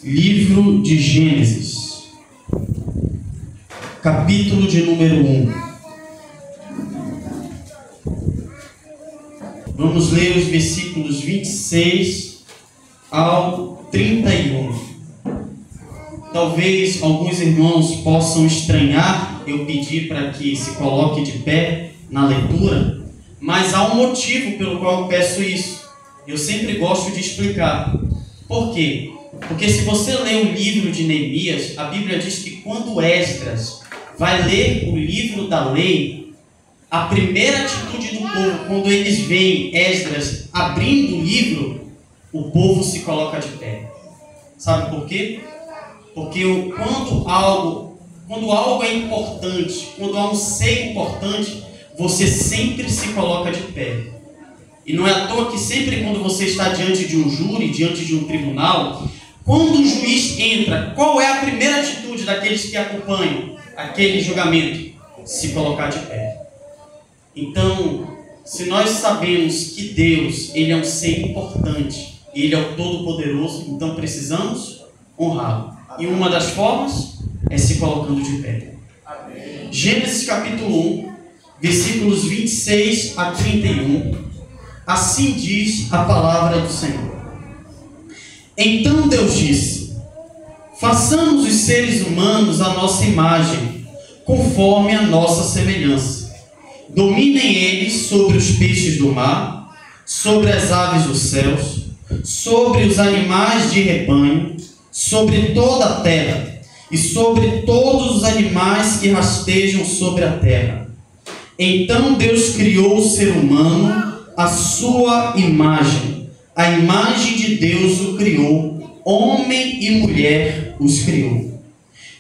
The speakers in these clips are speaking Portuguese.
Livro de Gênesis, capítulo de número 1. Vamos ler os versículos 26 ao 31. Talvez alguns irmãos possam estranhar eu pedir para que se coloque de pé na leitura, mas há um motivo pelo qual eu peço isso. Eu sempre gosto de explicar. Por quê? Porque se você lê o livro de Neemias, a Bíblia diz que quando Esdras vai ler o livro da lei, a primeira atitude do povo, quando eles veem Esdras abrindo o livro, o povo se coloca de pé. Sabe por quê? Porque quando algo é importante, quando há um ser importante, você sempre se coloca de pé. E não é à toa que sempre quando você está diante de um júri, diante de um tribunal, quando o juiz entra, qual é a primeira atitude daqueles que acompanham aquele julgamento? Se colocar de pé. Então, se nós sabemos que Deus, Ele é um ser importante, Ele é o Todo-Poderoso, então precisamos honrá-lo. E uma das formas é se colocando de pé. Amém. Gênesis capítulo 1, versículos 26 a 31. Assim diz a palavra do Senhor. Então Deus disse: façamos os seres humanos à nossa imagem, conforme a nossa semelhança. Dominem eles sobre os peixes do mar, sobre as aves dos céus, sobre os animais de rebanho, sobre toda a terra, e sobre todos os animais que rastejam sobre a terra. Então Deus criou o ser humano à sua imagem. A imagem de Deus o criou, homem e mulher os criou.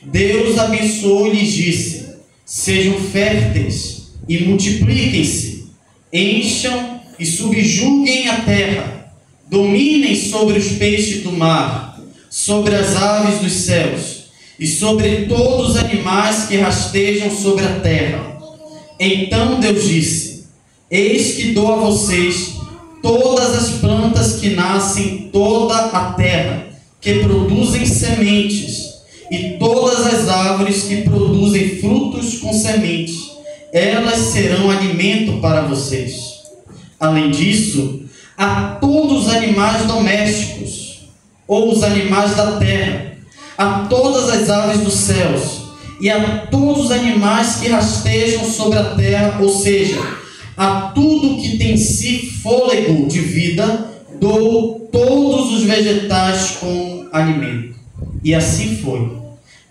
Deus abençoou e lhes disse: sejam férteis e multipliquem-se, encham e subjuguem a terra, dominem sobre os peixes do mar, sobre as aves dos céus e sobre todos os animais que rastejam sobre a terra. Então Deus disse: eis que dou a vocês todas as plantas que nascem em toda a terra, que produzem sementes, e todas as árvores que produzem frutos com sementes, elas serão alimento para vocês. Além disso, a todos os animais domésticos, ou os animais da terra, a todas as aves dos céus, e a todos os animais que rastejam sobre a terra, ou seja, a tudo que tem em si fôlego de vida, dou todos os vegetais como alimento. E assim foi.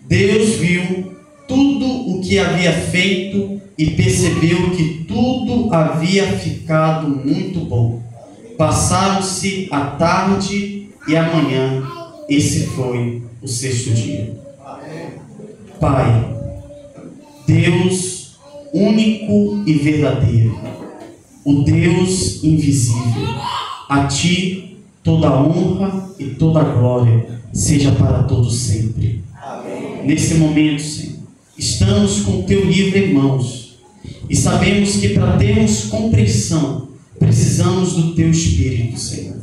Deus viu tudo o que havia feito e percebeu que tudo havia ficado muito bom. Passaram-se a tarde e a manhã. Esse foi o sexto dia. Pai, Deus único e verdadeiro, o Deus invisível, a Ti toda a honra e toda a glória seja para todos sempre. Amém. Nesse momento, Senhor, estamos com o Teu livro em mãos e sabemos que para termos compreensão precisamos do Teu Espírito, Senhor.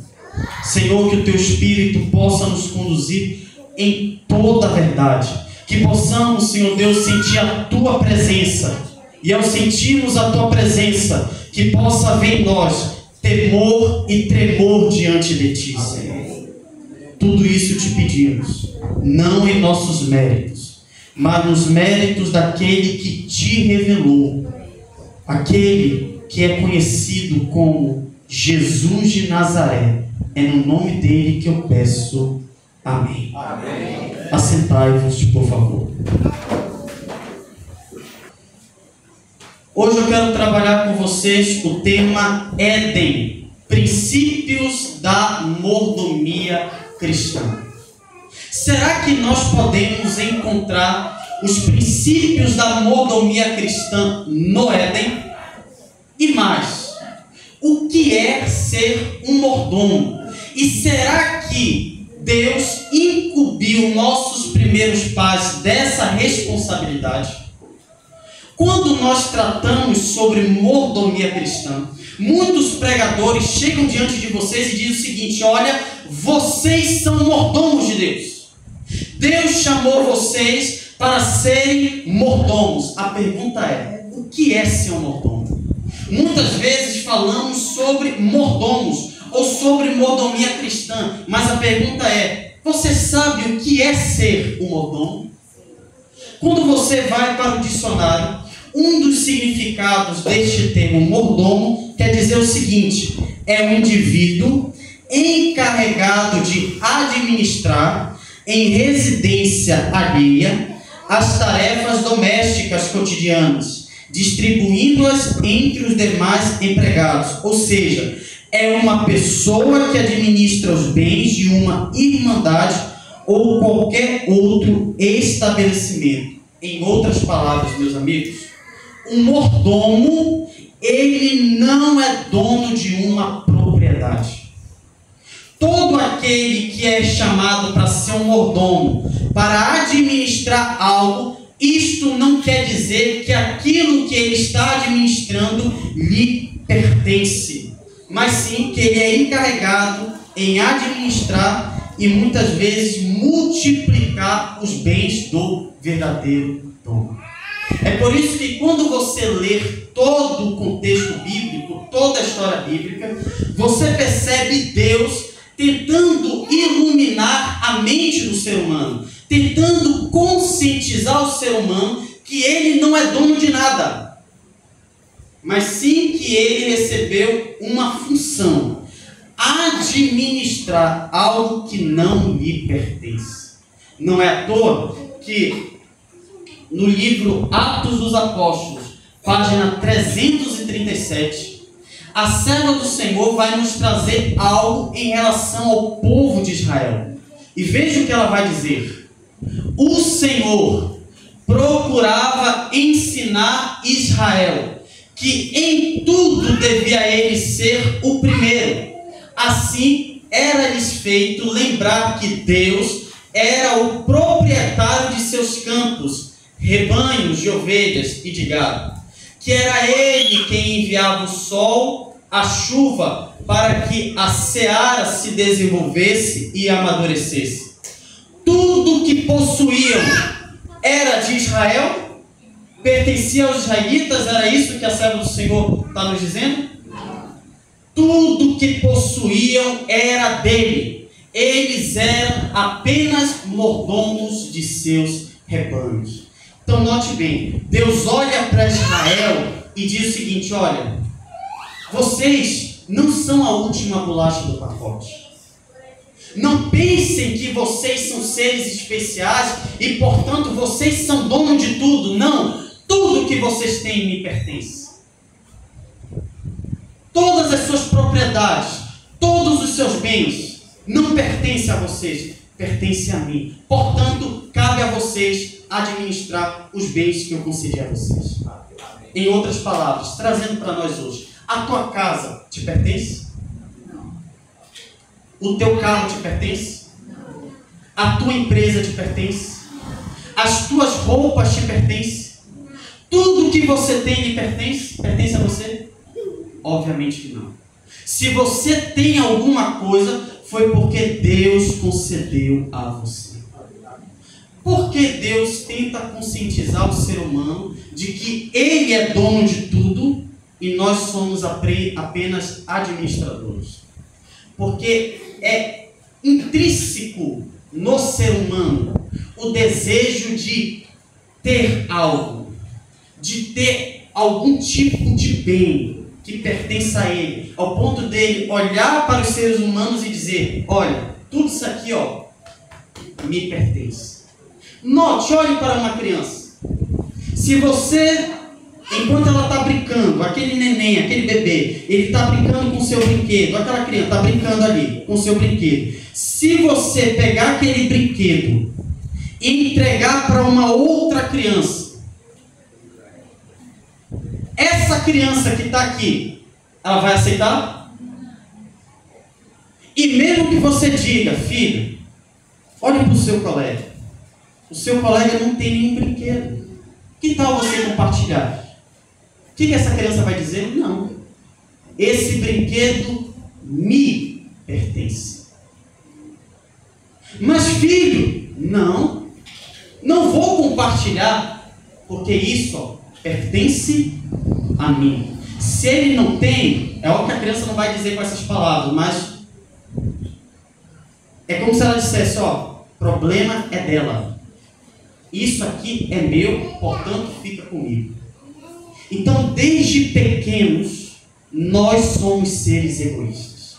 Senhor, que o Teu Espírito possa nos conduzir em toda a verdade, que possamos, Senhor Deus, sentir a Tua presença, e ao sentirmos a Tua presença, que possa haver em nós temor e tremor diante de Ti, Senhor. Tudo isso te pedimos, não em nossos méritos, mas nos méritos daquele que Te revelou, aquele que é conhecido como Jesus de Nazaré. É no nome dele que eu peço. Amém. Amém. Assentai-vos, por favor. Hoje eu quero trabalhar com vocês o tema Éden, princípios da mordomia cristã. Será que nós podemos encontrar os princípios da mordomia cristã no Éden? E mais, o que é ser um mordomo? E será que Deus incumbiu nossos primeiros pais dessa responsabilidade? Quando nós tratamos sobre mordomia cristã, muitos pregadores chegam diante de vocês e dizem o seguinte: olha, vocês são mordomos de Deus. Deus chamou vocês para serem mordomos. A pergunta é: o que é ser um mordomo? Muitas vezes falamos sobre mordomos ou sobre mordomia cristã, mas a pergunta é: você sabe o que é ser um mordomo? Quando você vai para o dicionário, um dos significados deste termo mordomo quer dizer o seguinte: é um indivíduo encarregado de administrar em residência alheia as tarefas domésticas cotidianas, distribuindo-as entre os demais empregados. Ou seja, é uma pessoa que administra os bens de uma irmandade ou qualquer outro estabelecimento. Em outras palavras, meus amigos, um mordomo, ele não é dono de uma propriedade. Todo aquele que é chamado para ser um mordomo, para administrar algo, isto não quer dizer que aquilo que ele está administrando lhe pertence, mas sim que ele é encarregado em administrar e muitas vezes multiplicar os bens do verdadeiro dono. É por isso que quando você ler todo o contexto bíblico, toda a história bíblica, você percebe Deus tentando iluminar a mente do ser humano, tentando conscientizar o ser humano que ele não é dono de nada, mas sim que ele recebeu uma função: administrar algo que não lhe pertence. Não é à toa que no livro Atos dos Apóstolos, página 337, a serva do Senhor vai nos trazer algo em relação ao povo de Israel. E veja o que ela vai dizer: o Senhor procurava ensinar Israel que em tudo devia ele ser o primeiro. Assim, era-lhes feito lembrar que Deus era o proprietário de seus campos, rebanhos de ovelhas e de gado, que era ele quem enviava o sol, a chuva, para que a seara se desenvolvesse e amadurecesse. Tudo que possuíam era de Israel, pertencia aos israelitas. Era isso que a serva do Senhor está nos dizendo? Tudo que possuíam era dele. Eles eram apenas mordomos de seus rebanhos. Então note bem, Deus olha para Israel e diz o seguinte: olha, vocês não são a última bolacha do pacote. Não pensem que vocês são seres especiais e, portanto, vocês são donos de tudo. Não, tudo que vocês têm me pertence. Todas as suas propriedades, todos os seus bens não pertencem a vocês, pertencem a mim. Portanto, cabe a vocês administrar os bens que eu concedi a vocês. Em outras palavras, trazendo para nós hoje: a tua casa te pertence? Não. O teu carro te pertence? Não. A tua empresa te pertence? Não. As tuas roupas te pertencem? Não. Tudo que você tem lhe pertence? Pertence a você? Obviamente que não. Se você tem alguma coisa, foi porque Deus concedeu a você. Porque Deus tenta conscientizar o ser humano de que Ele é dono de tudo e nós somos apenas administradores. Porque é intrínseco no ser humano o desejo de ter algo, de ter algum tipo de bem que pertence a ele, ao ponto dele olhar para os seres humanos e dizer: olha, tudo isso aqui, ó, me pertence. Note, olhe para uma criança. Se você, enquanto ela está brincando, aquele neném, aquele bebê, ele está brincando com o seu brinquedo, aquela criança está brincando ali com o seu brinquedo. Se você pegar aquele brinquedo e entregar para uma outra criança, essa criança que está aqui, ela vai aceitar? E mesmo que você diga: filho, olhe para o seu colega. O seu colega não tem nenhum brinquedo. Que tal você compartilhar? O que essa criança vai dizer? Não. Esse brinquedo me pertence. Mas filho, Não, não vou compartilhar, porque isso pertence a mim. Se ele não tem, é óbvio que a criança não vai dizer com essas palavras, mas é como se ela dissesse, problema é dela. Isso aqui é meu, portanto fica comigo. Então, desde pequenos, nós somos seres egoístas.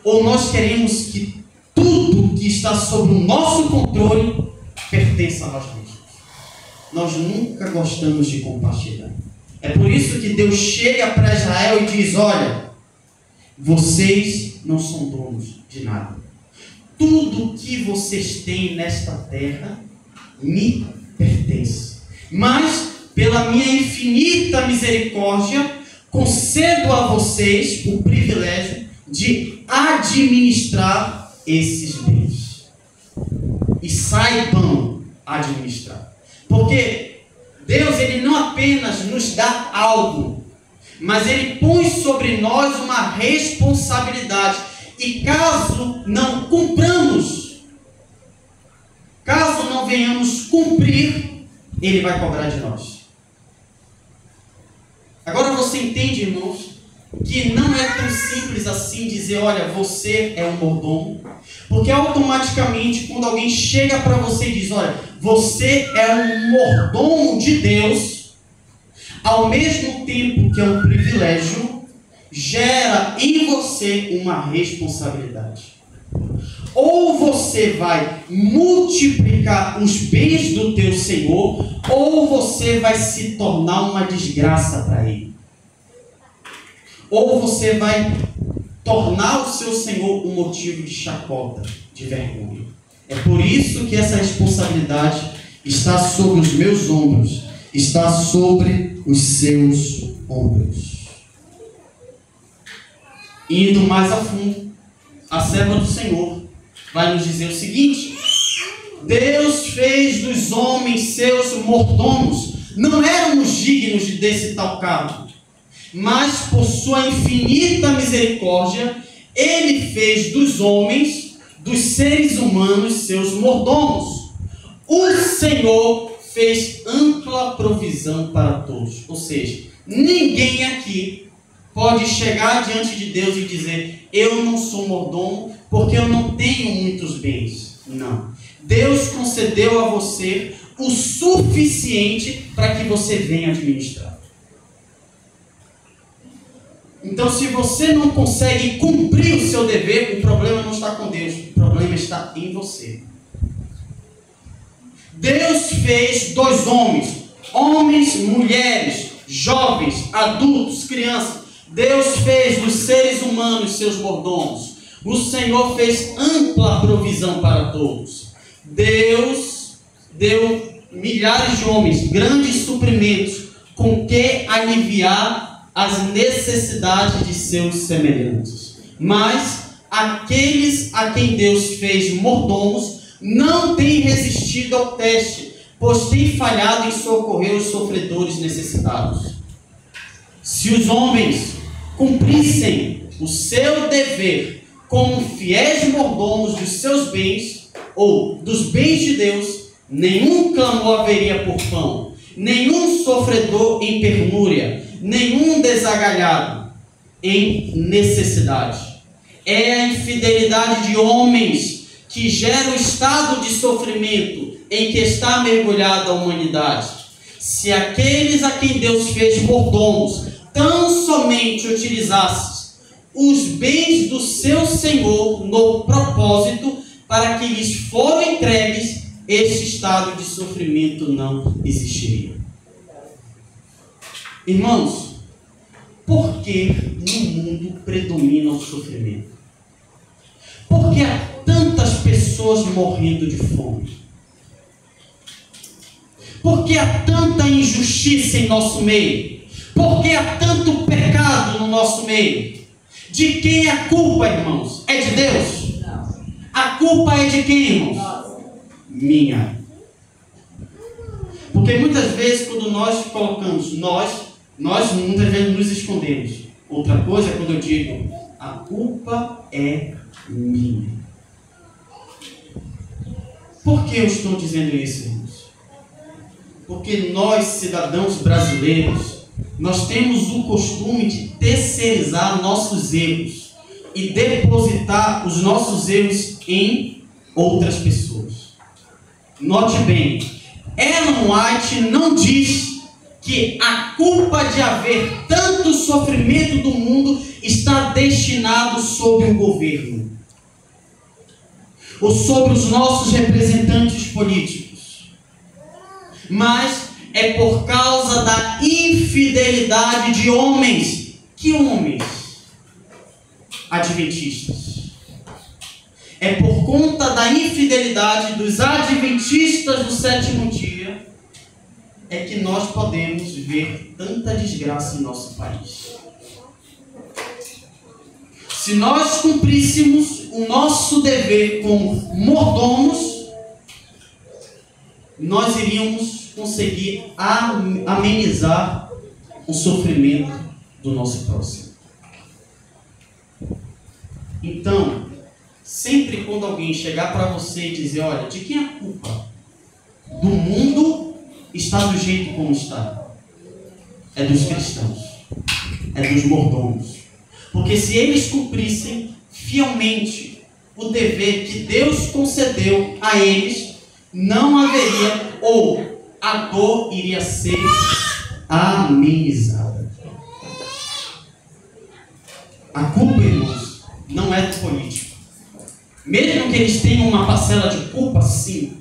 Ou nós queremos que tudo que está sob o nosso controle pertença a nós mesmos. Nós nunca gostamos de compartilhar. É por isso que Deus chega para Israel e diz, olha, vocês não são donos de nada. Tudo que vocês têm nesta terra me pertence. Mas, pela minha infinita misericórdia, concedo a vocês o privilégio de administrar esses bens. E saibam administrar. Porque Deus, ele não apenas nos dá algo, mas ele põe sobre nós uma responsabilidade. E caso não cumpramos, caso não venhamos cumprir, ele vai cobrar de nós. Agora você entende, irmãos, que não é tão simples assim dizer, olha, você é um mordomo. Porque automaticamente, quando alguém chega para você e diz, olha, você é um mordomo de Deus, ao mesmo tempo que é um privilégio, gera em você uma responsabilidade. Ou você vai multiplicar os bens do teu Senhor, ou você vai se tornar uma desgraça para Ele. Ou você vai tornar o seu Senhor um motivo de chacota, de vergonha. É por isso que essa responsabilidade está sobre os meus ombros, está sobre os seus ombros. Indo mais a fundo, a serva do Senhor vai nos dizer o seguinte: Deus fez dos homens seus mordomos. Não éramos dignos desse tal cargo, mas por sua infinita misericórdia, Ele fez dos homens, dos seres humanos, seus mordomos. O Senhor fez ampla provisão para todos. Ou seja, ninguém aqui pode chegar diante de Deus e dizer, eu não sou mordomo porque eu não tenho muitos bens. Não. Deus concedeu a você o suficiente para que você venha administrar. Então, se você não consegue cumprir o seu dever, o problema não está com Deus, o problema está em você. Deus fez dois homens, mulheres, jovens, adultos, crianças. Deus fez dos seres humanos seus mordomos. O Senhor fez ampla provisão para todos. Deus deu milhares de homens, grandes suprimentos, com que aliviar as necessidades de seus semelhantes. Mas aqueles a quem Deus fez mordomos não têm resistido ao teste, pois têm falhado em socorrer os sofredores necessitados. Se os homens cumprissem o seu dever como fiéis mordomos dos seus bens, ou dos bens de Deus, nenhum clamor haveria por pão, nenhum sofredor em penúria, nenhum desagalhado em necessidade. É a infidelidade de homens que gera o estado de sofrimento em que está mergulhada a humanidade. Se aqueles a quem Deus fez mordomos tão somente utilizasse os bens do seu Senhor no propósito para que lhes foram entregues, este estado de sofrimento não existiria. Irmãos, por que no mundo predomina o sofrimento? Por que há tantas pessoas morrendo de fome? Por que há tanta injustiça em nosso meio? Por que há tanto pecado no nosso meio? De quem é a culpa, irmãos? É de Deus? Não. A culpa é de quem, irmãos? Minha. Porque muitas vezes quando nós colocamos nós muitas vezes nos escondemos. Outra coisa é quando eu digo, a culpa é minha. Por que eu estou dizendo isso, irmãos? Porque nós, cidadãos brasileiros, nós temos o costume de terceirizar nossos erros e depositar os nossos erros em outras pessoas. Note bem, Ellen White não diz que a culpa de haver tanto sofrimento do mundo está destinado sobre o governo ou sobre os nossos representantes políticos, mas é por causa da infidelidade de homens. Que homens? Adventistas. É por conta da infidelidade dos adventistas do sétimo dia é que nós podemos ver tanta desgraça em nosso país. Se nós cumpríssemos o nosso dever como mordomos, nós iríamos conseguir amenizar o sofrimento do nosso próximo. Então, sempre quando alguém chegar para você e dizer, olha, de quem é a culpa? Do mundo está do jeito como está. É dos cristãos. É dos mordomos. Porque se eles cumprissem fielmente o dever que Deus concedeu a eles, não haveria, ou a dor iria ser amenizada. A culpa, irmãos, não é do político. Mesmo que eles tenham uma parcela de culpa, sim.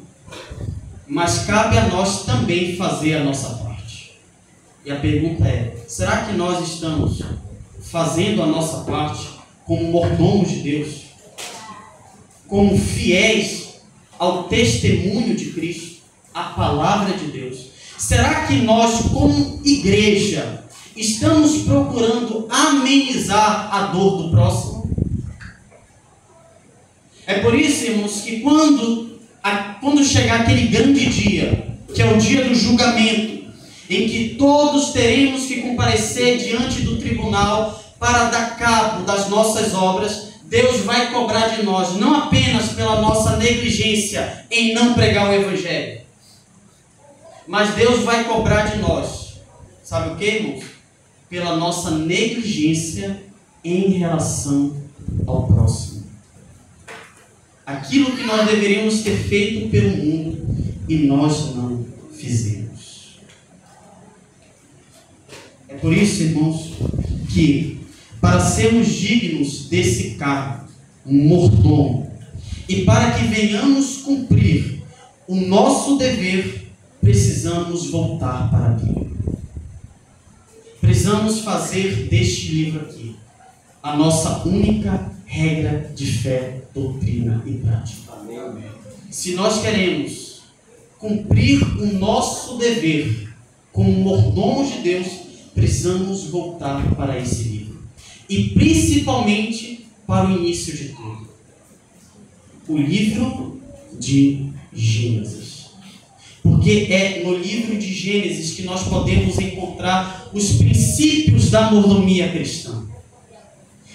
Mas cabe a nós também fazer a nossa parte. E a pergunta é, será que nós estamos fazendo a nossa parte como mordomos de Deus? Como fiéis ao testemunho de Cristo, à palavra de Deus? Será que nós, como igreja, estamos procurando amenizar a dor do próximo? É por isso, irmãos, que quando chegar aquele grande dia, que é o dia do julgamento, em que todos teremos que comparecer diante do tribunal para dar cabo das nossas obras, Deus vai cobrar de nós, não apenas pela nossa negligência em não pregar o Evangelho, mas Deus vai cobrar de nós, sabe o que, irmãos? Pela nossa negligência em relação ao próximo. Aquilo que nós deveríamos ter feito pelo mundo e nós não fizemos. É por isso, irmãos, que para sermos dignos desse cargo, um mordomo, e para que venhamos cumprir o nosso dever, precisamos voltar para a Bíblia. Precisamos fazer deste livro aqui a nossa única regra de fé, doutrina e prática. Amém. Se nós queremos cumprir o nosso dever como mordomos de Deus, precisamos voltar para esse livro. E principalmente para o início de tudo. O livro de Gênesis. Porque é no livro de Gênesis que nós podemos encontrar os princípios da mordomia cristã.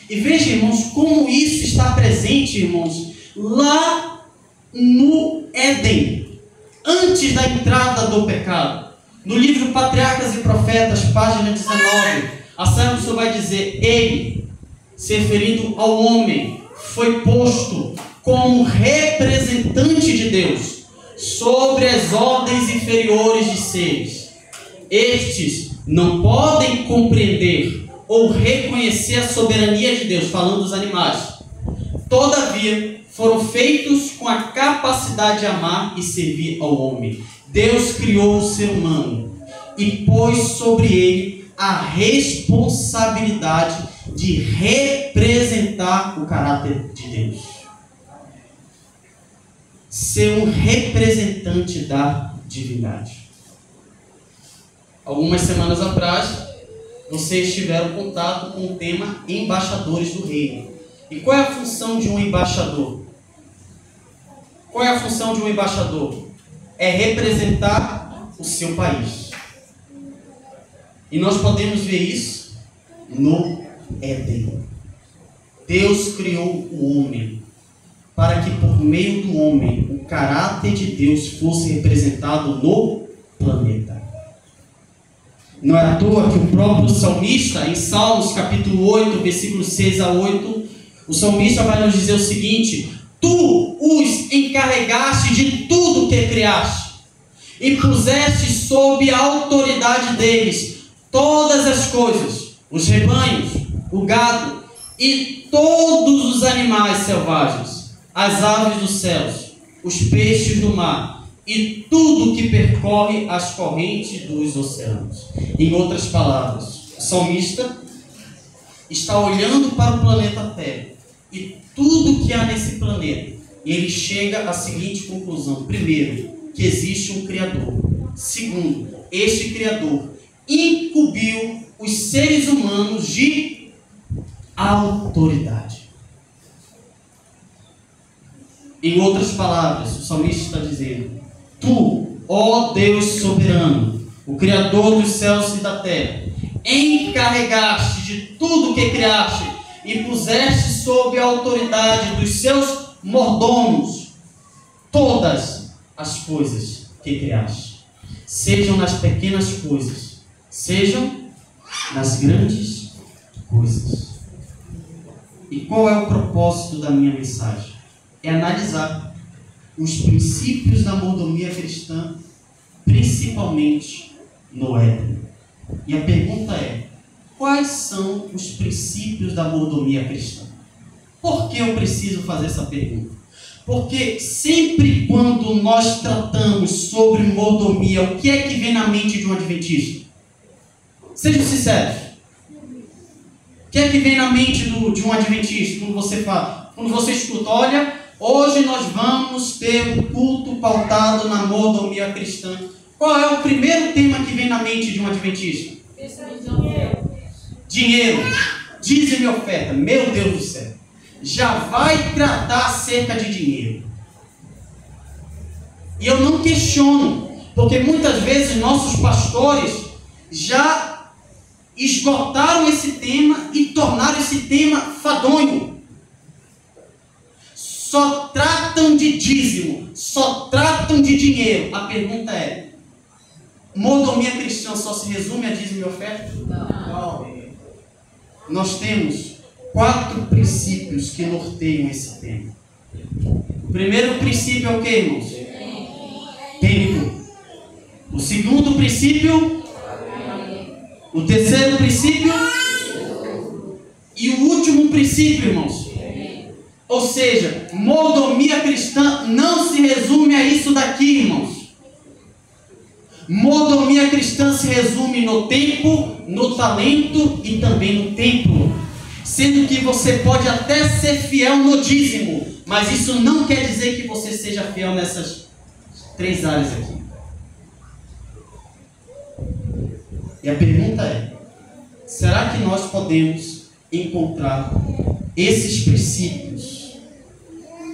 E veja, irmãos, como isso está presente, irmãos, lá no Éden, antes da entrada do pecado. No livro Patriarcas e Profetas, página 19, a Senhora vai dizer, ele, se referindo ao homem, foi posto como representante de Deus sobre as ordens inferiores de seres. Estes não podem compreender ou reconhecer a soberania de Deus, falando dos animais. Todavia, foram feitos com a capacidade de amar e servir ao homem. Deus criou o ser humano e pôs sobre ele a responsabilidade de representar o caráter de Deus. Ser um representante da divindade. Algumas semanas atrás, vocês tiveram contato com o tema embaixadores do reino. E qual é a função de um embaixador? Qual é a função de um embaixador? É representar o seu país. E nós podemos ver isso no Éden. Deus criou o homem para que por meio do homem o caráter de Deus fosse representado no planeta. Não é à toa que o próprio salmista, em Salmos capítulo 8, versículos 6 a 8, o salmista vai nos dizer o seguinte: tu os encarregaste de tudo que criaste, e puseste sob a autoridade deles todas as coisas, os rebanhos, o gado e todos os animais selvagens, as aves dos céus, os peixes do mar e tudo que percorre as correntes dos oceanos. Em outras palavras, o salmista está olhando para o planeta Terra e tudo que há nesse planeta, e ele chega à seguinte conclusão: primeiro, que existe um Criador. Segundo, este Criador incumbiu os seres humanos de autoridade. Em outras palavras, o salmista está dizendo: tu, ó Deus soberano, o Criador dos céus e da terra, encarregaste de tudo que criaste e puseste sob a autoridade dos seus mordomos todas as coisas que criaste, sejam nas pequenas coisas, sejam nas grandes coisas. E qual é o propósito da minha mensagem? É analisar os princípios da mordomia cristã, principalmente no Éden. E a pergunta é: quais são os princípios da mordomia cristã? Por que eu preciso fazer essa pergunta? Porque sempre quando nós tratamos sobre mordomia, o que é que vem na mente de um adventista? Sejam sinceros. O que é que vem na mente de um adventista quando você fala? Quando você escuta: olha, hoje nós vamos ter um culto pautado na mordomia cristã. Qual é o primeiro tema que vem na mente de um adventista? Dinheiro. Dízimo e oferta. Meu Deus do céu. Já vai tratar acerca de dinheiro. E eu não questiono, porque muitas vezes nossos pastores já esgotaram esse tema e tornaram esse tema fadonho. Só tratam de dízimo, só tratam de dinheiro. A pergunta é: mordomia cristã só se resume a dízimo e oferta? Não. Nós temos 4 princípios que norteiam esse tema. O primeiro princípio é o que, irmãos? Tempo. O segundo princípio? O terceiro princípio? E o último princípio, irmãos? Ou seja, mordomia cristã não se resume a isso daqui, irmãos. Mordomia cristã se resume no tempo, no talento e também no templo. Sendo que você pode até ser fiel no dízimo, mas isso não quer dizer que você seja fiel nessas 3 áreas aqui. E a pergunta é: será que nós podemos encontrar esses princípios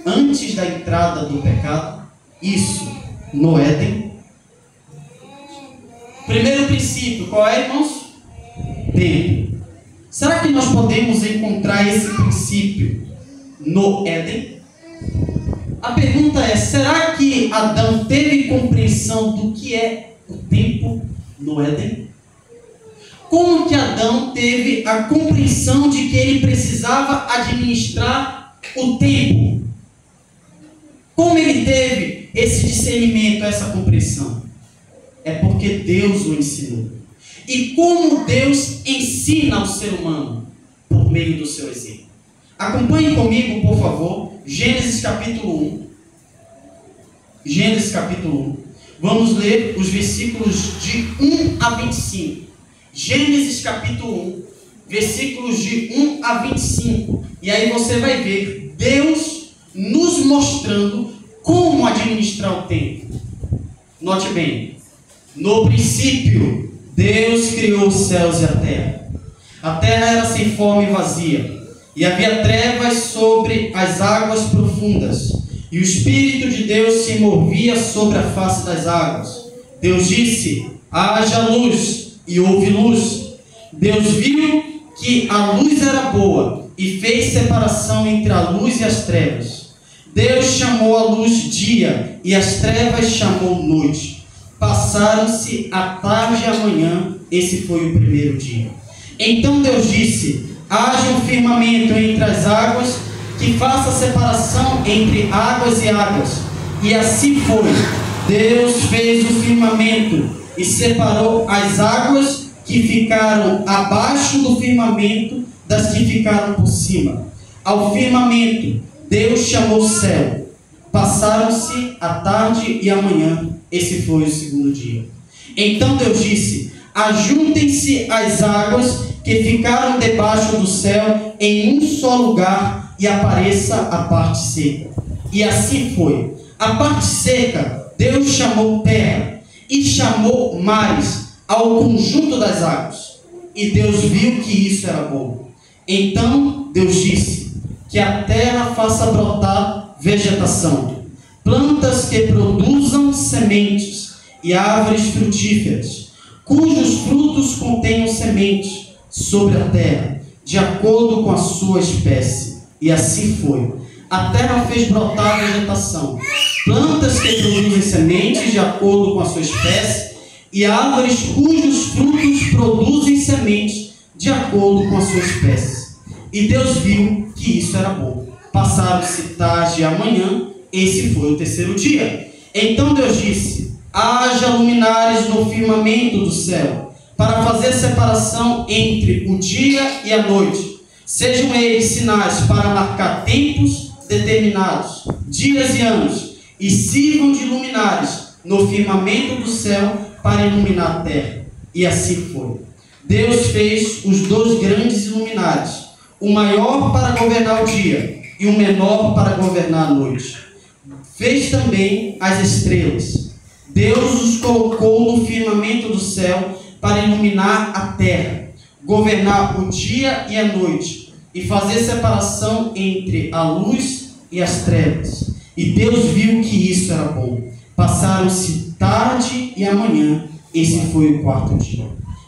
antes da entrada do pecado? Isso no Éden? Primeiro princípio, qual é, irmãos? Tempo. Será que nós podemos encontrar esse princípio no Éden? A pergunta é: será que Adão teve compreensão do que é o tempo no Éden? Como que Adão teve a compreensão de que ele precisava administrar o tempo? Como ele teve esse discernimento, essa compreensão? É porque Deus o ensinou. E como Deus ensina ao ser humano? Por meio do seu exemplo. Acompanhe comigo, por favor, Gênesis capítulo 1. Gênesis capítulo 1. Vamos ler os versículos de 1 a 25. Gênesis capítulo 1, versículos de 1 a 25. E aí você vai ver Deus nos mostrando como administrar o tempo. Note bem: no princípio, Deus criou os céus e a terra. A terra era sem forma e vazia, e havia trevas sobre as águas profundas, e o Espírito de Deus se movia sobre a face das águas. Deus disse: haja luz, e houve luz. Deus viu que a luz era boa, e fez separação entre a luz e as trevas. Deus chamou a luz dia, e as trevas chamou noite. Passaram-se a tarde e a manhã, esse foi o primeiro dia. Então Deus disse: haja um firmamento entre as águas, que faça separação entre águas e águas. E assim foi. Deus fez o firmamento e separou as águas que ficaram abaixo do firmamento das que ficaram por cima. Ao firmamento Deus chamou o céu. Passaram-se a tarde e a manhã, esse foi o segundo dia. Então Deus disse: ajuntem-se as águas que ficaram debaixo do céu em um só lugar, e apareça a parte seca. E assim foi. A parte seca Deus chamou terra, e chamou mares ao conjunto das águas. E Deus viu que isso era bom. Então Deus disse: que a terra faça brotar vegetação, plantas que produzam sementes e árvores frutíferas, cujos frutos contenham semente sobre a terra, de acordo com a sua espécie. E assim foi. A terra fez brotar vegetação, plantas que produzem sementes de acordo com a sua espécie, e árvores cujos frutos produzem sementes de acordo com a sua espécie. E Deus viu que isso era bom. Passaram-se tarde e amanhã, esse foi o terceiro dia. Então Deus disse: haja luminares no firmamento do céu, para fazer separação entre o dia e a noite. Sejam eles sinais para marcar tempos determinados, dias e anos, e sirvam de luminares no firmamento do céu para iluminar a terra. E assim foi. Deus fez os dois grandes luminares, o maior para governar o dia e o menor para governar a noite. Fez também as estrelas. Deus os colocou no firmamento do céu para iluminar a terra, governar o dia e a noite, e fazer separação entre a luz e as trevas. E Deus viu que isso era bom. Passaram-se tarde e amanhã, esse foi o quarto dia.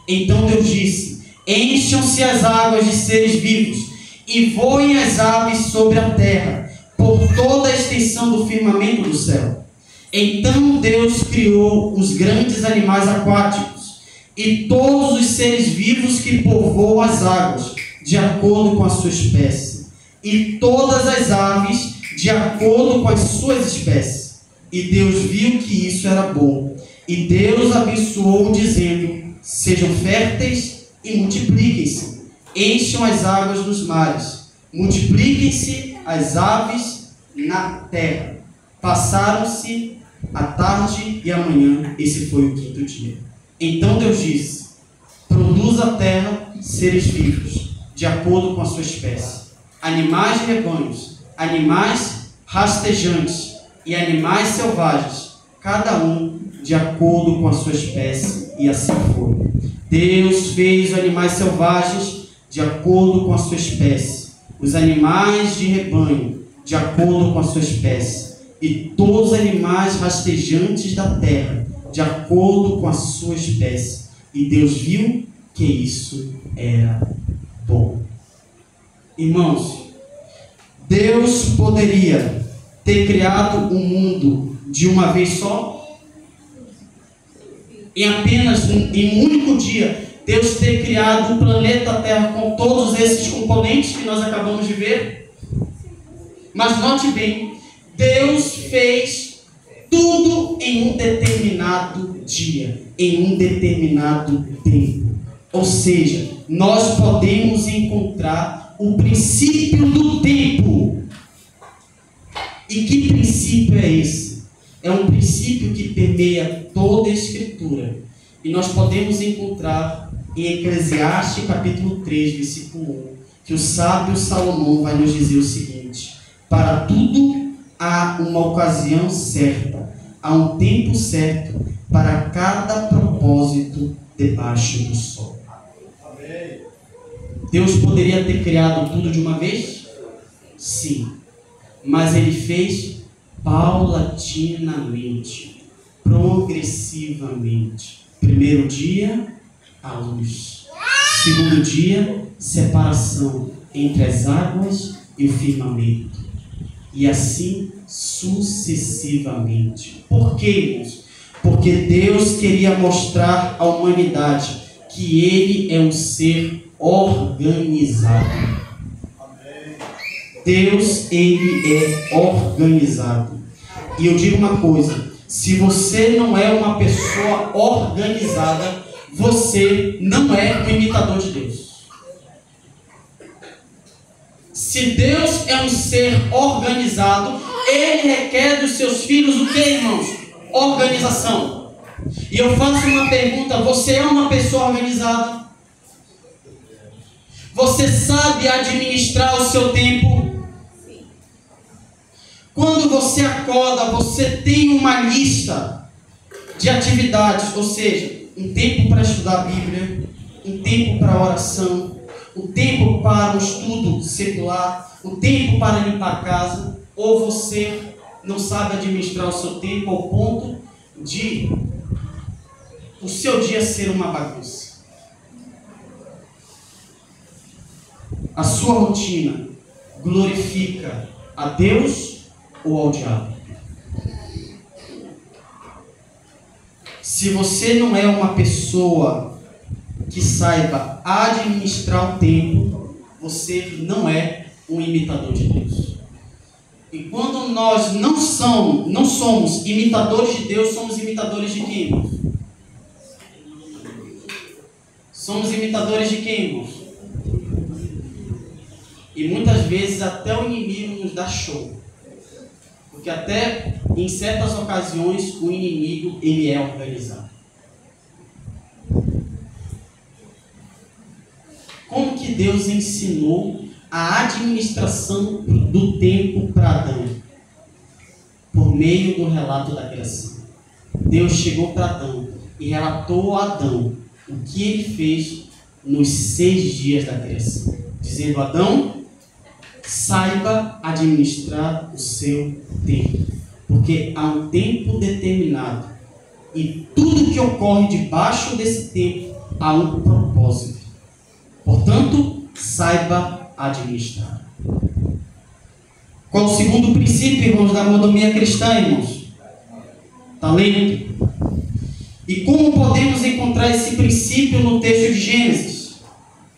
Então Deus disse: encham-se as águas de seres vivos, e voem as aves sobre a terra, por toda a extensão do firmamento do céu. Então Deus criou os grandes animais aquáticos, e todos os seres vivos que povoam as águas, de acordo com a sua espécie, e todas as aves, de acordo com as suas espécies. E Deus viu que isso era bom. E Deus abençoou, dizendo: sejam férteis e multipliquem-se, encham as águas dos mares, multipliquem-se as aves na terra. Passaram-se a tarde e a manhã, esse foi o quinto dia. Então Deus disse: produz a terra seres vivos, de acordo com a sua espécie, animais de rebanhos, animais rastejantes e animais selvagens, cada um de acordo com a sua espécie. E assim foi. Deus fez os animais selvagens de acordo com a sua espécie, os animais de rebanho de acordo com a sua espécie, e todos os animais rastejantes da terra de acordo com a sua espécie. E Deus viu que isso era bom. Irmãos, Deus poderia ter criado o mundo de uma vez só? Em apenas em um único dia, Deus ter criado o planeta Terra com todos esses componentes que nós acabamos de ver? Mas note bem, Deus fez tudo em um determinado dia, em um determinado tempo. Ou seja, nós podemos encontrar o princípio do tempo. E que princípio é esse? É um princípio que permeia toda a Escritura. E nós podemos encontrar em Eclesiastes capítulo 3, versículo 1, que o sábio Salomão vai nos dizer o seguinte: para tudo há uma ocasião certa, há um tempo certo para cada propósito debaixo do sol. Deus poderia ter criado tudo de uma vez? Sim. Mas Ele fez paulatinamente, progressivamente. Primeiro dia, a luz. Segundo dia, separação entre as águas e o firmamento. E assim sucessivamente. Por quê, irmãos? Porque Deus queria mostrar à humanidade que Ele é um ser organizado. Deus, Ele é organizado. E eu digo uma coisa: se você não é uma pessoa organizada, você não é um imitador de Deus. Se Deus é um ser organizado, Ele requer dos seus filhos o que, irmãos? Organização. E eu faço uma pergunta: você é uma pessoa organizada? Você sabe administrar o seu tempo? Quando você acorda, você tem uma lista de atividades, ou seja, um tempo para estudar a Bíblia, um tempo para oração, um tempo para o estudo secular, um tempo para limpar a casa, ou você não sabe administrar o seu tempo ao ponto de o seu dia ser uma bagunça. A sua rotina glorifica a Deus ou ao diabo? Se você não é uma pessoa que saiba administrar o tempo, você não é um imitador de Deus. E quando nós não somos imitadores de Deus, somos imitadores de quem, irmãos? Somos imitadores de quem, irmãos? E muitas vezes até o inimigo nos dá show. Porque até em certas ocasiões o inimigo, ele é organizado. Como que Deus ensinou a administração do tempo para Adão? Por meio do relato da criação. Deus chegou para Adão e relatou a Adão o que ele fez nos 6 dias da criação. Dizendo: Adão, saiba administrar o seu tempo, porque há um tempo determinado e tudo que ocorre debaixo desse tempo há um propósito. Portanto, saiba administrar. Qual o segundo princípio, irmãos, da mordomia cristã, irmãos? Talento. E como podemos encontrar esse princípio no texto de Gênesis?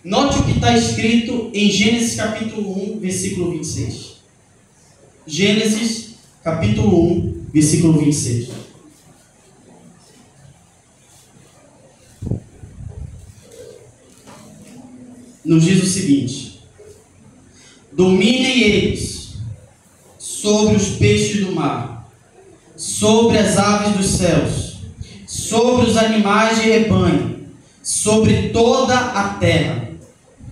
Note o que está escrito em Gênesis capítulo 1, versículo 26. Gênesis capítulo 1, versículo 26. Nos diz o seguinte: dominem eles sobre os peixes do mar, sobre as aves dos céus, sobre os animais de rebanho, sobre toda a terra,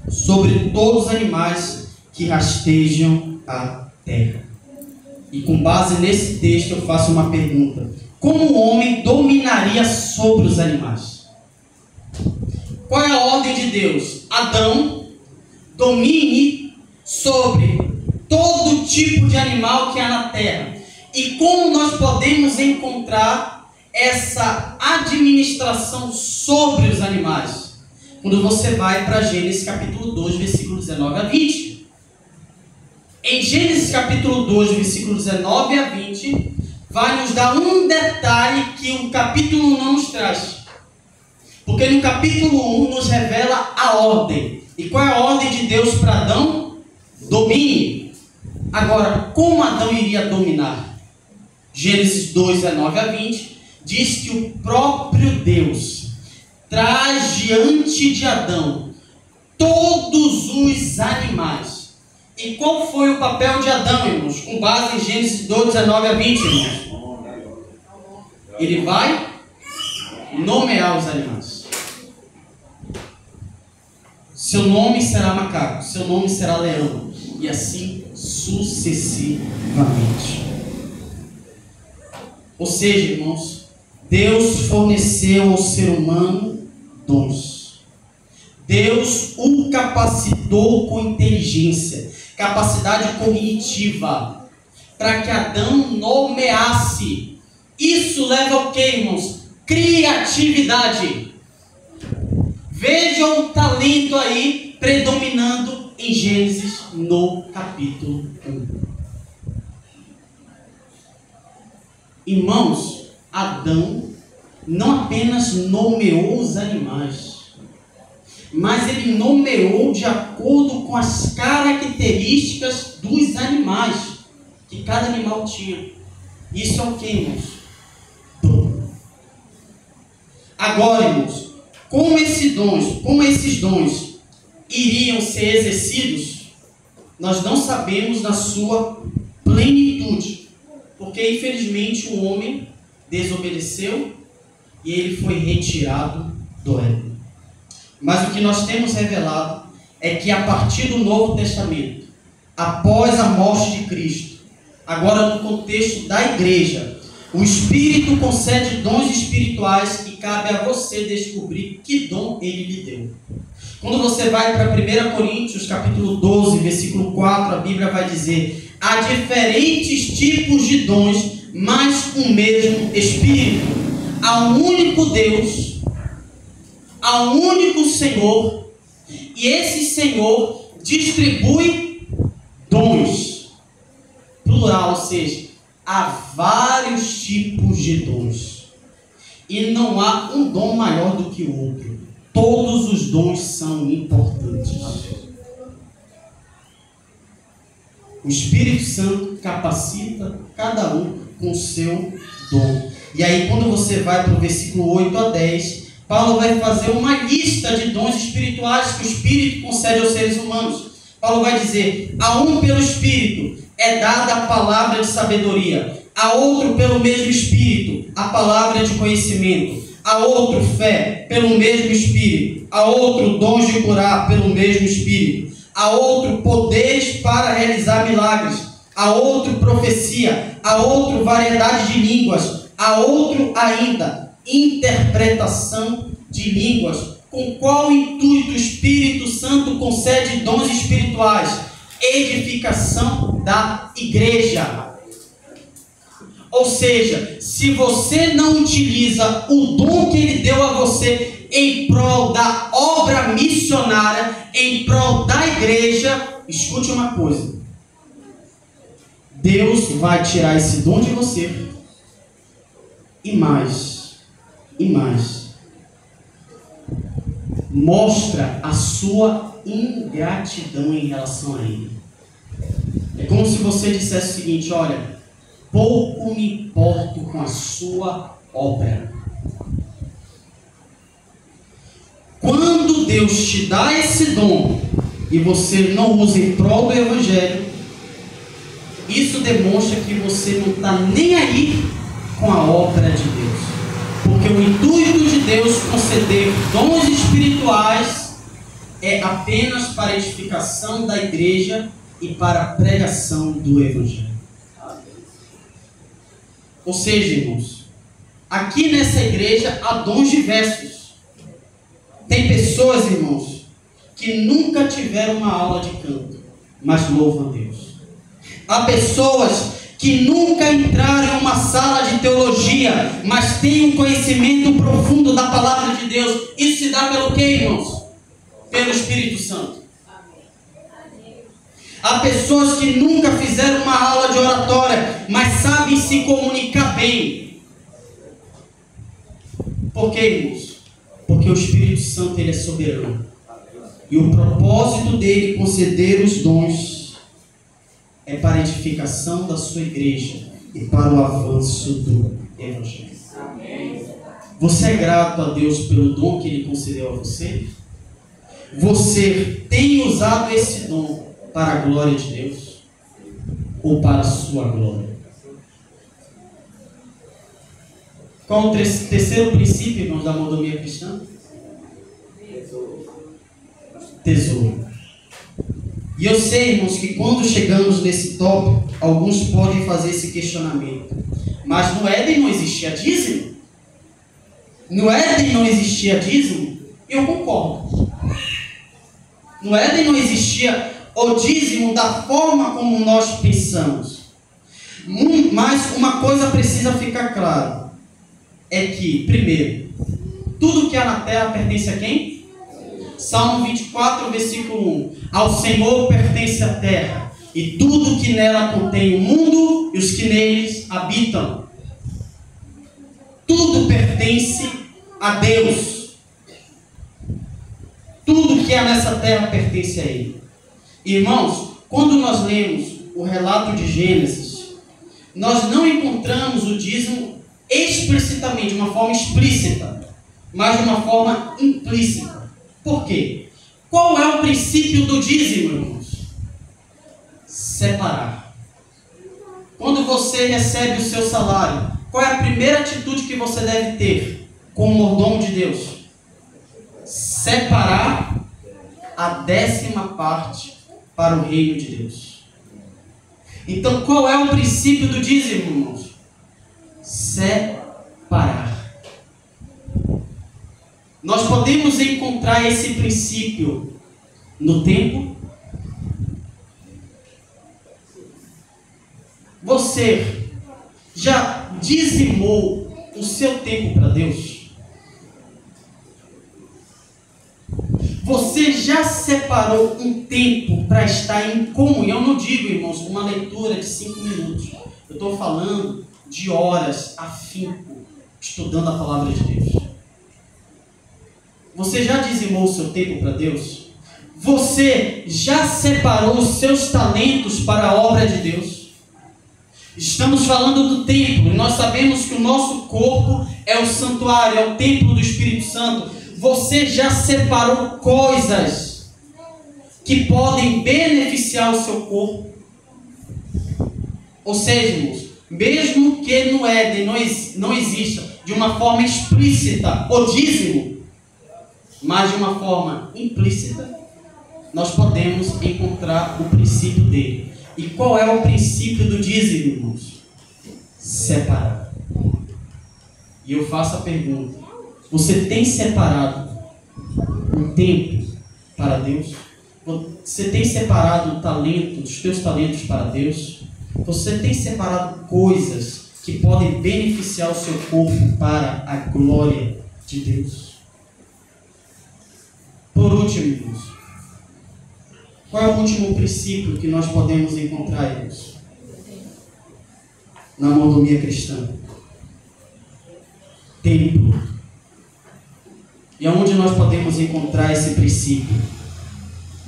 sobre todos os animais que rastejam a terra. E com base nesse texto eu faço uma pergunta: como o homem dominaria sobre os animais? Qual é a ordem de Deus? Adão, domine sobre todo tipo de animal que há na terra. E como nós podemos encontrar essa administração sobre os animais? Quando você vai para Gênesis capítulo 2, versículo 19 a 20. Em Gênesis capítulo 2, versículo 19 a 20, vai nos dar um detalhe que o capítulo 1 não nos traz. Porque no capítulo 1 nos revela a ordem. E qual é a ordem de Deus para Adão? Domine. Agora, como Adão iria dominar? Gênesis 2, 19 a 20, diz que o próprio Deus traz diante de Adão todos os animais. E qual foi o papel de Adão, irmãos? Com base em Gênesis 2, 19 a 20, irmãos. Ele vai nomear os animais. Seu nome será macaco, seu nome será leão, e assim sucessivamente. Ou seja, irmãos, Deus forneceu ao ser humano dons. Deus o capacitou com inteligência, capacidade cognitiva, para que Adão nomeasse. Isso leva ao que, irmãos? Criatividade. Vejam o talento aí predominando em Gênesis no capítulo 1. Irmãos, Adão não apenas nomeou os animais, mas ele nomeou de acordo com as características dos animais que cada animal tinha. Isso é o que, irmãos? Dom. Agora, irmãos, como esses dons iriam ser exercidos, nós não sabemos na sua plenitude, porque infelizmente o homem desobedeceu e ele foi retirado do Éden. Mas o que nós temos revelado é que a partir do Novo Testamento, após a morte de Cristo, agora no contexto da igreja, o Espírito concede dons espirituais e cabe a você descobrir que dom ele lhe deu. Quando você vai para 1 Coríntios, capítulo 12, versículo 4, a Bíblia vai dizer: há diferentes tipos de dons, mas um mesmo Espírito. Há um único Deus, há um único Senhor, e esse Senhor distribui dons. Plural, ou seja, há vários tipos de dons. E não há um dom maior do que o outro. Todos os dons são importantes. O Espírito Santo capacita cada um com o seu dom. E aí, quando você vai para o versículo 8 a 10, Paulo vai fazer uma lista de dons espirituais que o Espírito concede aos seres humanos. Paulo vai dizer: a um pelo Espírito é dada a palavra de sabedoria, a outro pelo mesmo Espírito a palavra de conhecimento, a outro fé pelo mesmo Espírito, a outro dons de curar pelo mesmo Espírito, a outro poderes para realizar milagres, a outro profecia, a outro variedade de línguas, a outro ainda interpretação de línguas. Com qual intuito o Espírito Santo concede dons espirituais? Edificação da igreja. Ou seja, se você não utiliza o dom que ele deu a você em prol da obra missionária, em prol da igreja, escute uma coisa: Deus vai tirar esse dom de você e mais, mostra a sua ingratidão em relação a ele. É como se você dissesse o seguinte: olha, pouco me importo com a sua obra. Quando Deus te dá esse dom e você não usa em prol do Evangelho, isso demonstra que você não está nem aí com a obra de Deus. Porque o intuito de Deus conceder dons espirituais é apenas para a edificação da igreja e para a pregação do Evangelho. Ou seja, irmãos, aqui nessa igreja há dons diversos. Tem pessoas, irmãos, que nunca tiveram uma aula de canto, mas louvam a Deus. Há pessoas que nunca entraram em uma sala de teologia, mas têm um conhecimento profundo da palavra de Deus. Isso se dá pelo quê, irmãos? Pelo Espírito Santo. Há pessoas que nunca fizeram uma aula de oratória, mas sabem se comunicar bem. Por quê, irmãos? Porque o Espírito Santo, ele é soberano. E o propósito dele conceder os dons é para a edificação da sua igreja e para o avanço do Evangelho. Você é grato a Deus pelo dom que ele concedeu a você? Você tem usado esse dom para a glória de Deus ou para a sua glória? Qual o terceiro princípio, irmãos, da mordomia cristã? Tesouro. E eu sei, irmãos, que quando chegamos nesse tópico, alguns podem fazer esse questionamento: mas no Éden não existia dízimo? No Éden não existia dízimo? Eu concordo. No Éden não existia o dízimo da forma como nós pensamos. Mas uma coisa precisa ficar clara: é que, primeiro, tudo que há na terra pertence a quem? Salmo 24, versículo 1. Ao Senhor pertence a terra, e tudo que nela contém, o mundo e os que neles habitam. tudo pertence a Deus. Tudo que há nessa terra pertence a Ele. Irmãos, quando nós lemos o relato de Gênesis, nós não encontramos o dízimo explicitamente, de uma forma explícita, mas de uma forma implícita. Por quê? Qual é o princípio do dízimo, irmãos? Separar. Quando você recebe o seu salário, qual é a primeira atitude que você deve ter como mordomo de Deus? Separar a 10ª para o reino de Deus. Então, qual é o princípio do dízimo, irmãos? Separar. Nós podemos encontrar esse princípio no tempo. Você já dizimou o seu tempo para Deus? Você já separou um tempo para estar em comunhão? Eu não digo, irmãos, uma leitura de 5 minutos. Eu estou falando de horas afinco, estudando a palavra de Deus. Você já dizimou o seu tempo para Deus? Você já separou os seus talentos para a obra de Deus? Estamos falando do templo, e nós sabemos que o nosso corpo é o santuário, é o templo do Espírito Santo. Você já separou coisas que podem beneficiar o seu corpo? Ou seja, irmãos, mesmo que no Éden não exista de uma forma explícita o dízimo, mas de uma forma implícita, nós podemos encontrar o princípio dele. E qual é o princípio do dízimo, irmãos? Separar. E eu faço a pergunta: você tem separado um tempo para Deus? Você tem separado o talento, os teus talentos para Deus? Você tem separado coisas que podem beneficiar o seu corpo para a glória de Deus? Por último, irmãos, qual é o último princípio que nós podemos encontrar, irmãos, na mordomia cristã? Templo. E aonde nós podemos encontrar esse princípio?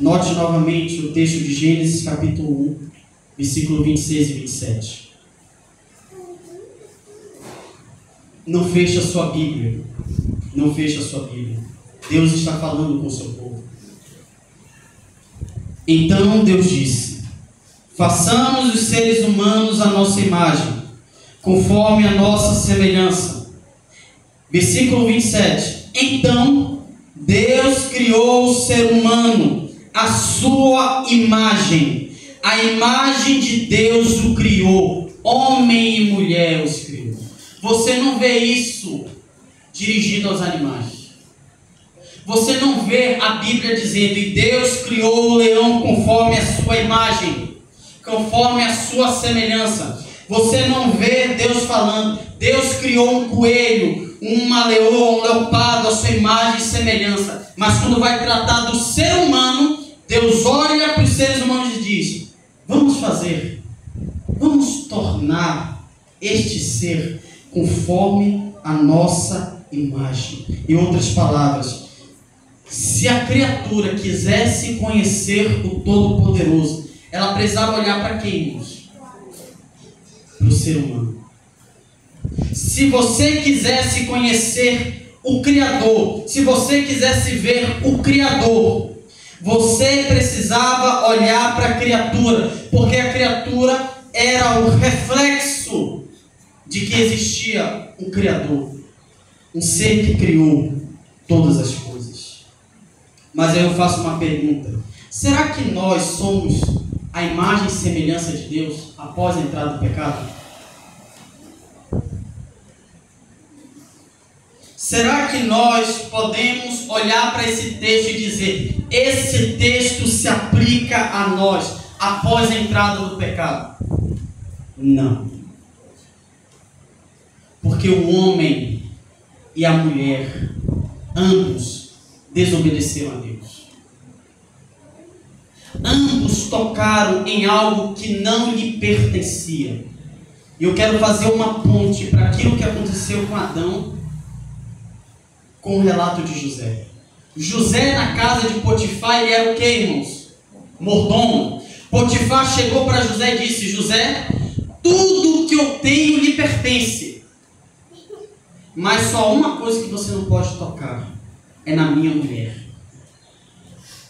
Note novamente o texto de Gênesis capítulo 1, versículo 26 e 27. Não feche a sua Bíblia. Não feche a sua Bíblia. Deus está falando com o seu povo. Então Deus disse: façamos os seres humanos à nossa imagem, conforme a nossa semelhança. Versículo 27. Então Deus criou o ser humano à sua imagem. A imagem de Deus o criou. Homem e mulher os criou. Você não vê isso dirigido aos animais. Você não vê a Bíblia dizendo: e Deus criou o leão conforme a sua imagem, conforme a sua semelhança. Você não vê Deus falando: Deus criou um coelho, uma leoa, um leopardo, a sua imagem e semelhança. Mas quando vai tratar do ser humano, Deus olha para os seres humanos e diz: vamos tornar este ser conforme a nossa imagem. Em outras palavras, se a criatura quisesse conhecer o Todo-Poderoso, ela precisava olhar para quem, irmãos? Para o ser humano. Se você quisesse conhecer o Criador, se você quisesse ver o Criador, você precisava olhar para a criatura, porque a criatura era o reflexo de que existia um Criador, um ser que criou todas as coisas. Mas aí eu faço uma pergunta: será que nós somos a imagem e semelhança de Deus após a entrada do pecado? Será que nós podemos olhar para esse texto e dizer: esse texto se aplica a nós após a entrada do pecado? Não. Porque o homem e a mulher, ambos, desobedeceram a Deus. Ambos tocaram em algo que não lhe pertencia. E eu quero fazer uma ponte para aquilo que aconteceu com Adão, com o relato de José. José, na casa de Potifar, ele era o que, irmãos? Mordomo. Potifar chegou para José e disse: José, tudo que eu tenho lhe pertence, mas só uma coisa que você não pode tocar, é na minha mulher.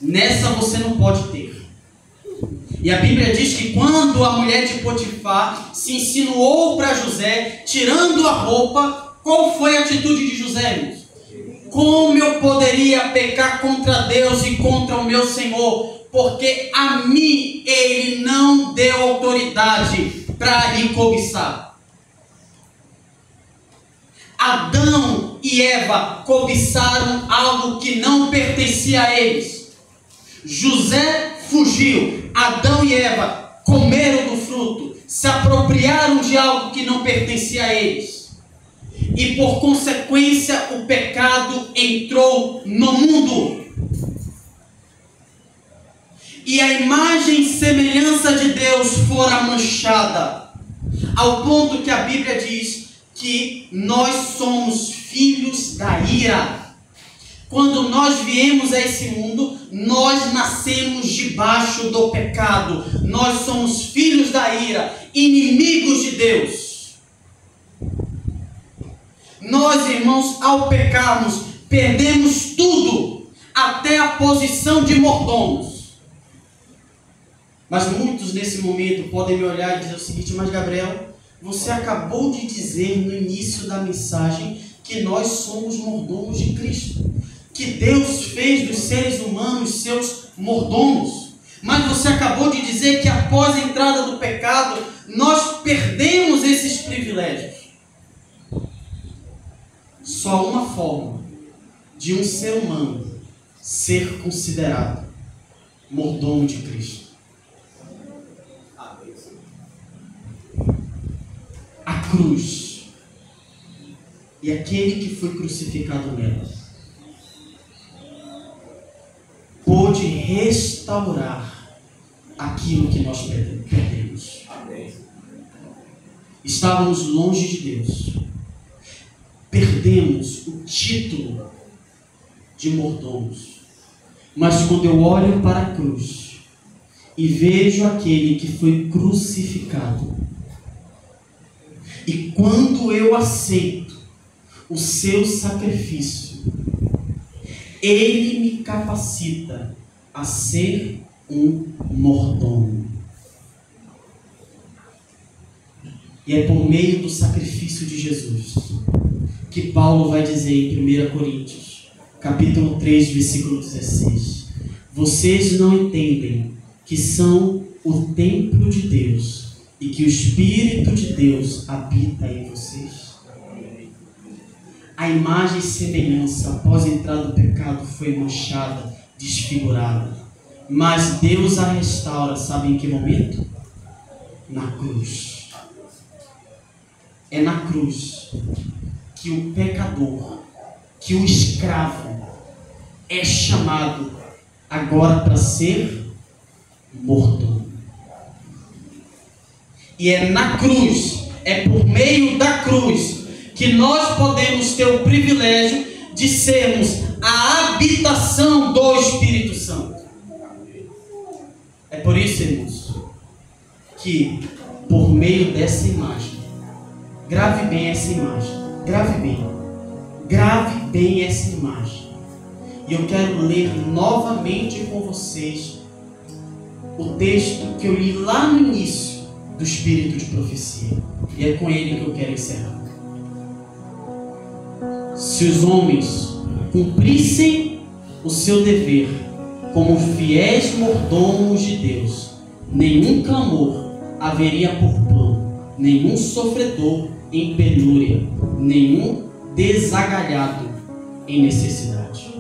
Nessa você não pode ter. E a Bíblia diz que quando a mulher de Potifar se insinuou para José, tirando a roupa, qual foi a atitude de José, irmãos? Como eu poderia pecar contra Deus e contra o meu Senhor? Porque a mim ele não deu autoridade para lhe cobiçar. Adão e Eva cobiçaram algo que não pertencia a eles. José fugiu. Adão e Eva comeram do fruto, se apropriaram de algo que não pertencia a eles. E por consequência o pecado entrou no mundo. E a imagem e semelhança de Deus fora manchada, ao ponto que a Bíblia diz que nós somos filhos da ira. Quando nós viemos a esse mundo, nós nascemos debaixo do pecado. Nós somos filhos da ira, inimigos de Deus. Nós, irmãos, ao pecarmos, perdemos tudo, até a posição de mordomos. Mas muitos nesse momento podem me olhar e dizer o seguinte: mas Gabriel, você acabou de dizer no início da mensagem que nós somos mordomos de Cristo, que Deus fez dos seres humanos seus mordomos. Mas você acabou de dizer que após a entrada do pecado, nós perdemos esses privilégios. Só uma forma de um ser humano ser considerado mordomo de Cristo: a cruz. E aquele que foi crucificado nela pôde restaurar aquilo que nós perdemos. Estávamos longe de Deus, perdemos o título de mordomos. Mas quando eu olho para a cruz e vejo aquele que foi crucificado, e quando eu aceito o seu sacrifício, ele me capacita a ser um mordomo. E é por meio do sacrifício de Jesus que Paulo vai dizer em 1 Coríntios, capítulo 3, versículo 16: vocês não entendem que são o templo de Deus e que o Espírito de Deus habita em vocês? A imagem e semelhança após a entrada do pecado foi manchada, desfigurada. Mas Deus a restaura, sabe em que momento? Na cruz. É na cruz que o pecador, que o escravo é chamado agora para ser mordomo. E é na cruz, é por meio da cruz, que nós podemos ter o privilégio de sermos a habitação do Espírito Santo. É por isso, irmãos, que por meio dessa imagem, grave bem essa imagem, grave bem essa imagem. E eu quero ler novamente com vocês o texto que eu li lá no início do Espírito de Profecia. E é com ele que eu quero encerrar. Se os homens cumprissem o seu dever como fiéis mordomos de Deus, nenhum clamor haveria por pão, nenhum sofredor em penúria, nenhum desagalhado em necessidade.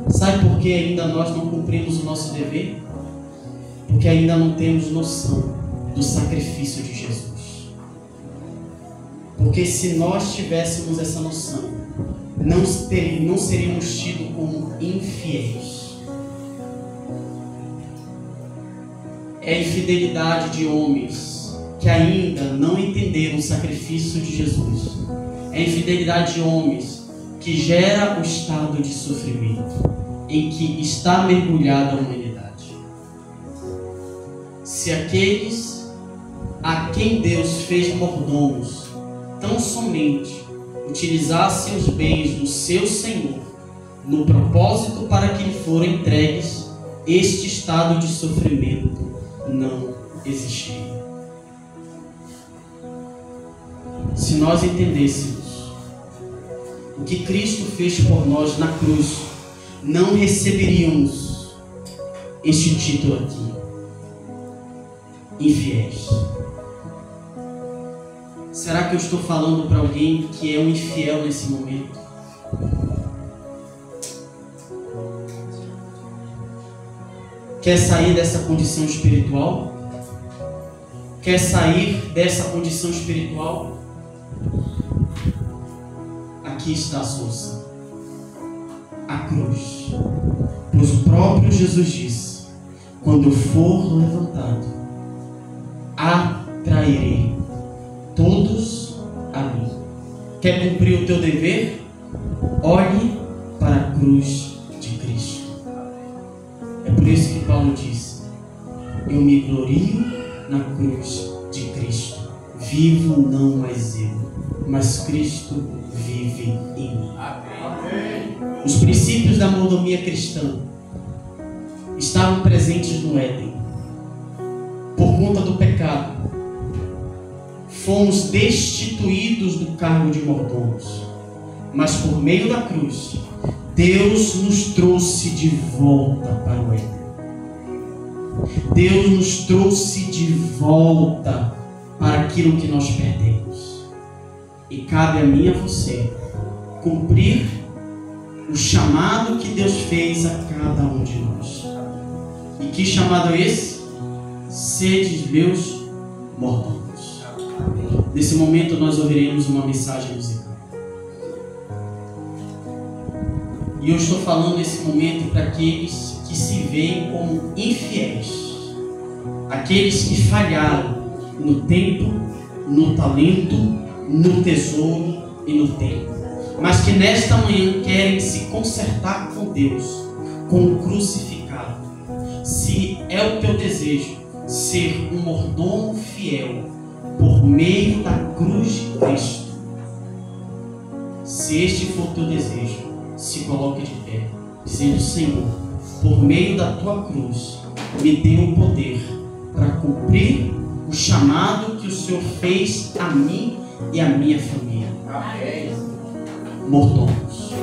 Sabe por que ainda nós não cumprimos o nosso dever? Porque ainda não temos noção do sacrifício de Jesus. Porque se nós tivéssemos essa noção, não seríamos tidos como infiéis. É a infidelidade de homens que ainda não entenderam o sacrifício de Jesus. É a infidelidade de homens que gera o estado de sofrimento em que está mergulhada a humanidade. Se aqueles a quem Deus fez mordomos tão somente utilizassem os bens do seu Senhor no propósito para que lhe foram entregues, este estado de sofrimento não existiria. Se nós entendêssemos o que Cristo fez por nós na cruz, não receberíamos este título aqui, infiéis. Será que eu estou falando para alguém que é um infiel nesse momento? Quer sair dessa condição espiritual? Quer sair dessa condição espiritual? Aqui está a solução. A cruz. Pois o próprio Jesus disse: quando eu for levantado, atrairei todos a mim. Quer cumprir o teu dever? Olhe para a cruz de Cristo. É por isso que Paulo disse: eu me glorio na cruz de Cristo. Vivo não mais eu, mas Cristo vive em mim. Os princípios da mordomia cristã estavam presentes no Éden. Por conta do pecado, fomos destituídos do cargo de mordomos. Mas por meio da cruz, Deus nos trouxe de volta para o Éden. Deus nos trouxe de volta para aquilo que nós perdemos. E cabe a mim e a você cumprir o chamado que Deus fez a cada um de nós. E que chamado é esse? Sedes meus mordomos. Nesse momento nós ouviremos uma mensagem musical. E eu estou falando nesse momento para aqueles que se veem como infiéis. Aqueles que falharam no tempo, no talento, no tesouro e no tempo. Mas que nesta manhã querem se consertar com Deus, com o crucificado. Se é o teu desejo ser um mordomo fiel por meio da cruz de Cristo, se este for o teu desejo, se coloque de pé, dizendo: Senhor, por meio da tua cruz, me dê o poder para cumprir o chamado que o Senhor fez a mim e a minha família. Amém. Mordomos.